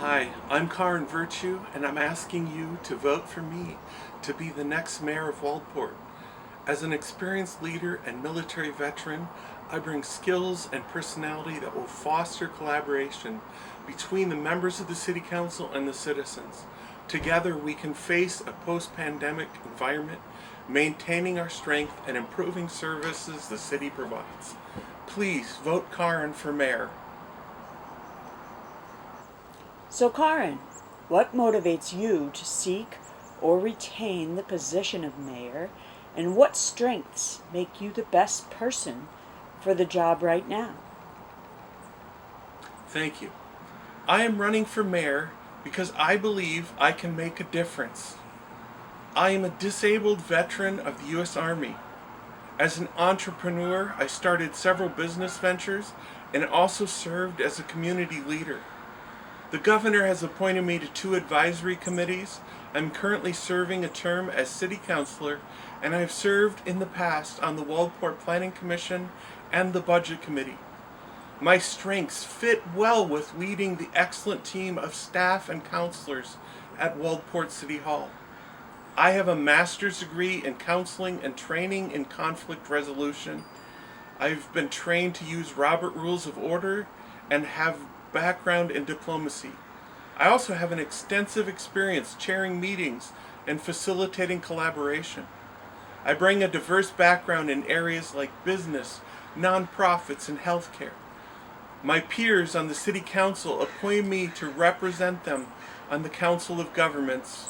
Hi, I'm Karin Virtue, and I'm asking you to vote for me to be the next mayor of Waldport. As an experienced leader and military veteran, I bring skills and personality that will foster collaboration between the members of the City Council and the citizens. Together we can face a post-pandemic environment, maintaining our strength and improving services the city provides. Please vote Karin for mayor. So Karin, what motivates you to seek or retain the position of mayor, and what strengths make you the best person for the job right now? Thank you. I am running for mayor because I believe I can make a difference. I am a disabled veteran of the U.S. Army. As an entrepreneur, I started several business ventures and also served as a community leader. The governor has appointed me to 2 advisory committees. I'm currently serving a term as city councilor, and I have served in the past on the Waldport Planning Commission and the Budget Committee. My strengths fit well with leading the excellent team of staff and counselors at Waldport City Hall. I have a master's degree in counseling and training in conflict resolution. I've been trained to use Robert Rules of Order and have background in diplomacy. I also have an extensive experience chairing meetings and facilitating collaboration. I bring a diverse background in areas like business, nonprofits, and healthcare. My peers on the City Council appoint me to represent them on the Council of Governments.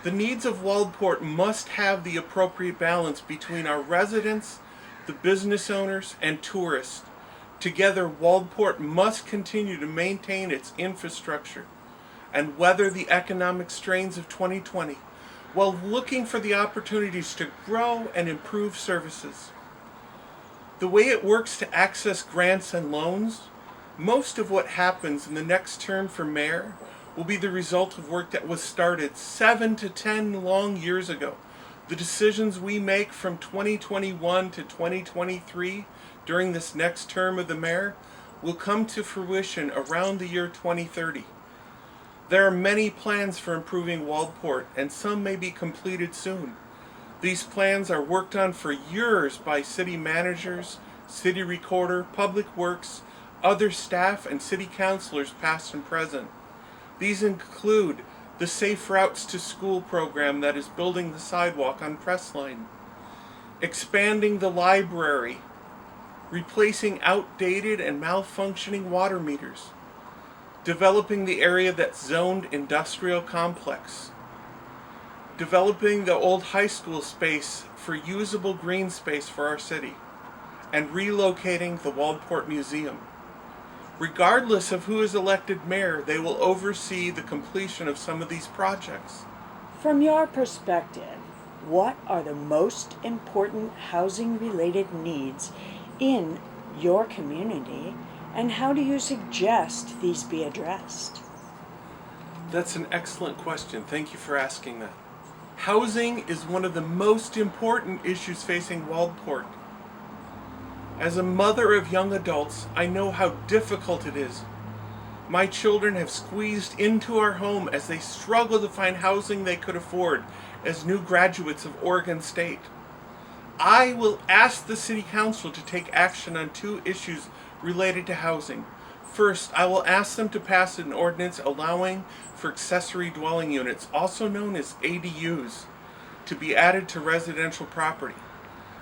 The needs of Waldport must have the appropriate balance between our residents, the business owners, and tourists. Together, Waldport must continue to maintain its infrastructure and weather the economic strains of 2020 while looking for the opportunities to grow and improve services. The way it works to access grants and loans, most of what happens in the next term for mayor will be the result of work that was started 7 to 10 long years ago. The decisions we make from 2021 to 2023 during this next term of the mayor will come to fruition around the year 2030. There are many plans for improving Waldport, and some may be completed soon. These plans are worked on for years by city managers, city recorder, public works, other staff, and city councilors past and present. These include the Safe Routes to School program that is building the sidewalk on Crestline, expanding the library, replacing outdated and malfunctioning water meters, developing the area that's zoned industrial complex, developing the old high school space for usable green space for our city, and relocating the Waldport Museum. Regardless of who is elected mayor, they will oversee the completion of some of these projects. From your perspective, what are the most important housing-related needs in your community, and how do you suggest these be addressed? That's an excellent question. Thank you for asking that. Housing is one of the most important issues facing Waldport. As a mother of young adults, I know how difficult it is. My children have squeezed into our home as they struggle to find housing they could afford as new graduates of Oregon State. I will ask the City Council to take action on 2 issues related to housing. First, I will ask them to pass an ordinance allowing for accessory dwelling units, also known as ADUs, to be added to residential property.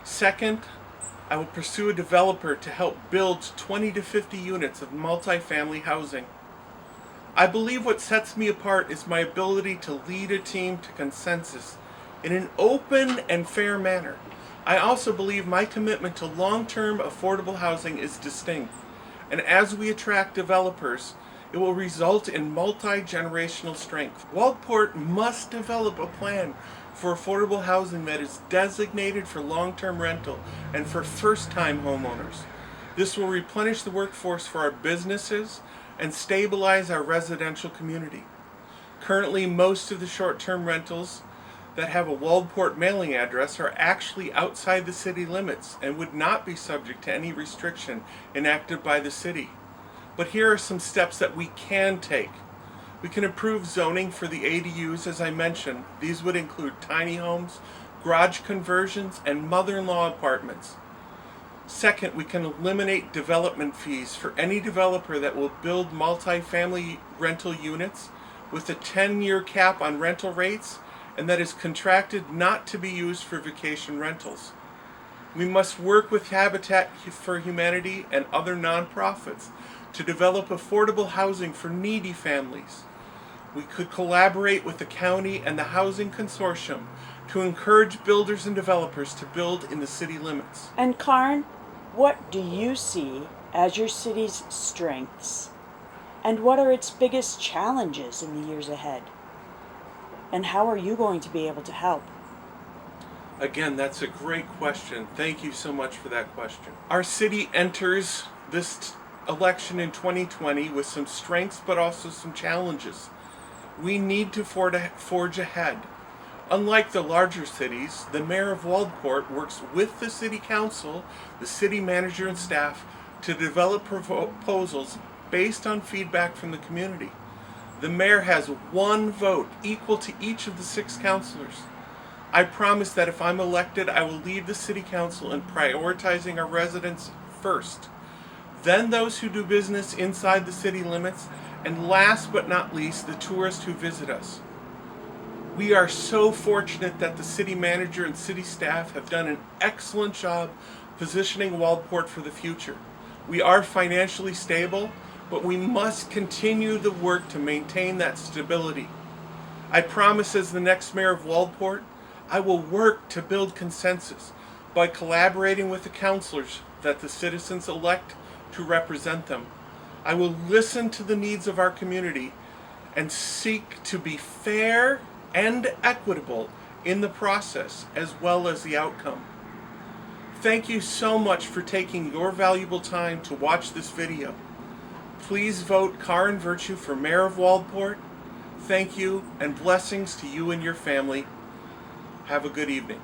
Second, I will pursue a developer to help build 20 to 50 units of multifamily housing. I believe what sets me apart is my ability to lead a team to consensus in an open and fair manner. I also believe my commitment to long-term affordable housing is distinct, and as we attract developers, it will result in multi-generational strength. Waldport must develop a plan for affordable housing that is designated for long-term rental and for first-time homeowners. This will replenish the workforce for our businesses and stabilize our residential community. Currently, most of the short-term rentals that have a Waldport mailing address are actually outside the city limits and would not be subject to any restriction enacted by the city. But here are some steps that we can take. We can improve zoning for the ADUs, as I mentioned. These would include tiny homes, garage conversions, and mother-in-law apartments. Second, we can eliminate development fees for any developer that will build multi-family rental units with a 10-year cap on rental rates and that is contracted not to be used for vacation rentals. We must work with Habitat for Humanity and other nonprofits to develop affordable housing for needy families. We could collaborate with the county and the Housing Consortium to encourage builders and developers to build in the city limits. And Karin, what do you see as your city's strengths? And what are its biggest challenges in the years ahead? And how are you going to be able to help? Again, that's a great question. Thank you so much for that question. Our city enters this election in 2020 with some strengths but also some challenges. We need to forge ahead. Unlike the larger cities, the Mayor of Waldport works with the City Council, the City Manager and staff to develop proposals based on feedback from the community. The Mayor has one vote equal to each of the 6 councilors. I promise that if I'm elected, I will lead the City Council in prioritizing our residents first, then those who do business inside the city limits, and last but not least, the tourists who visit us. We are so fortunate that the city manager and city staff have done an excellent job positioning Waldport for the future. We are financially stable, but we must continue the work to maintain that stability. I promise as the next mayor of Waldport, I will work to build consensus by collaborating with the councilors that the citizens elect to represent them. I will listen to the needs of our community and seek to be fair and equitable in the process as well as the outcome. Thank you so much for taking your valuable time to watch this video. Please vote Karin Virtue for Mayor of Waldport. Thank you and blessings to you and your family. Have a good evening.